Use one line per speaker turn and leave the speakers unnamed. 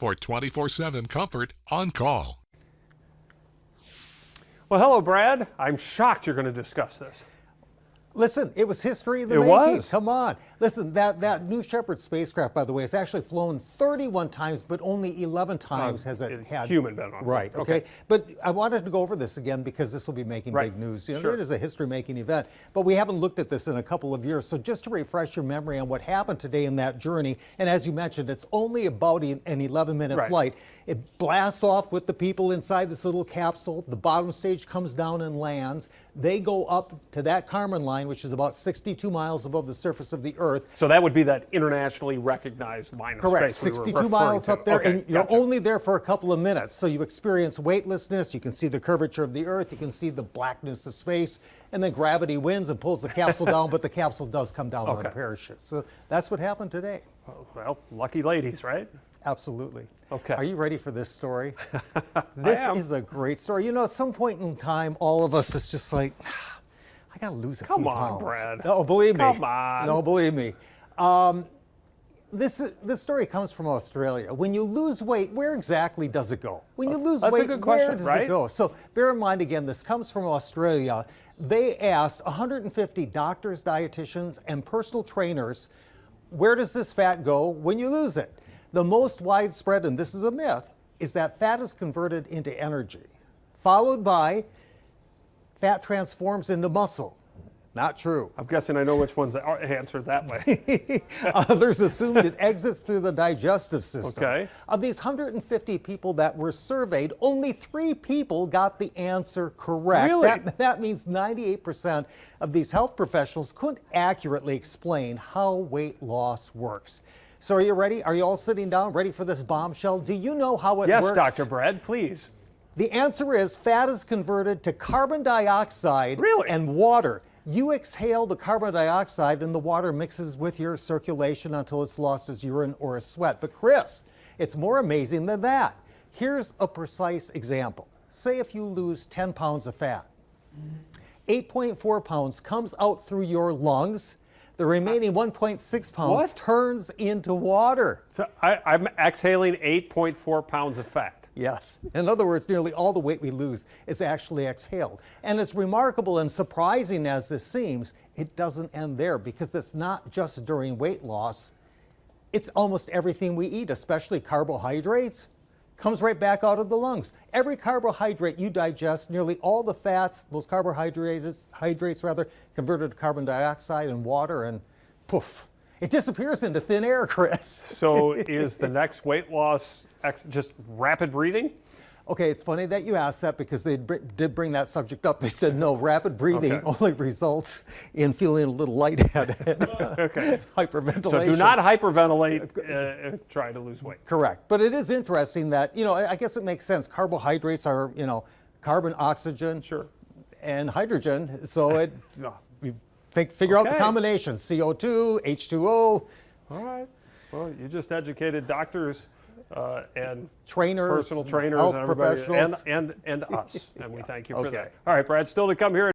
for 24/7 comfort on call.
Well, hello, Brad. I'm shocked you're going to discuss this.
Listen, it was history in the
It
making.
was.
Come on. Listen, that New Shepard spacecraft, by the way, has actually flown 31 times, but only 11 times has it had
human been on.
Right. Okay. But I wanted to go over this again because this will be making big news. You know,
Sure.
It is a history-making event, but we haven't looked at this in a couple of years. So just to refresh your memory on what happened today in that journey, and as you mentioned, it's only about an 11-minute flight. It blasts off with the people inside this little capsule. The bottom stage comes down and lands. They go up to that Kármán line, which is about 62 miles above the surface of the Earth.
So that would be that internationally recognized line of
Correct,
space.
62 miles up there, and you're
gotcha.
only there for a couple of minutes. So you experience weightlessness, you can see the curvature of the Earth, you can see the blackness of space, and then gravity wins and pulls the capsule down, but the capsule does come down on a parachute. So that's what happened today.
Well, lucky ladies, right?
Absolutely.
Okay.
Are you ready for this story? This
I am.
is a great story. You know, at some point in time, all of us, it's just like, I got to lose a few
Come on,
pounds.
Brad.
No, believe me.
Come on.
No, believe me. This story comes from Australia. When you lose weight, where exactly does it go? When you lose
That's a
weight,
good
where
question,
does
right?
it go? So bear in mind, again, this comes from Australia. They asked 150 doctors, dietitians, and personal trainers, where does this fat go when you lose it? The most widespread, and this is a myth, is that fat is converted into energy, followed by fat transforms into muscle. Not true.
I'm guessing I know which ones answered that way.
Others assumed it exits through the digestive system.
Okay.
Of these 150 people that were surveyed, only 3 people got the answer correct.
Really?
That means 98% of these health professionals couldn't accurately explain how weight loss works. So are you ready? Are you all sitting down, ready for this bombshell? Do you know how it
Yes,
works?
Dr. Brad, please.
The answer is fat is converted to carbon dioxide
Really?
and water. You exhale the carbon dioxide and the water mixes with your circulation until it's lost as urine or as sweat. But Chris, it's more amazing than that. Here's a precise example. Say if you lose 10 pounds of fat, 8.4 pounds comes out through your lungs. The remaining 1.6 pounds turns into water.
So I'm exhaling 8.4 pounds of fat.
Yes. In other words, nearly all the weight we lose is actually exhaled. And as remarkable and surprising as this seems, it doesn't end there because it's not just during weight loss. It's almost everything we eat, especially carbohydrates, comes right back out of the lungs. Every carbohydrate you digest, nearly all the fats, those carbohydrates, converted to carbon dioxide and water, and poof, it disappears into thin air, Chris.
So is the next weight loss just rapid breathing?
Okay, it's funny that you asked that because they did bring that subject up. They said, no, rapid breathing only results in feeling a little lightheaded.
Okay.
Hyperventilation.
So do not hyperventilate trying to lose weight.
Correct. But it is interesting that, you know, I guess it makes sense. Carbohydrates are, you know, carbon, oxygen, and hydrogen. So it, you figure out the combination, CO2, H2O.
All right. Well, you just educated doctors and
trainers,
personal trainers,
health
and everybody,
professionals,
and us, and we thank you for that. All right, Brad, still to come here.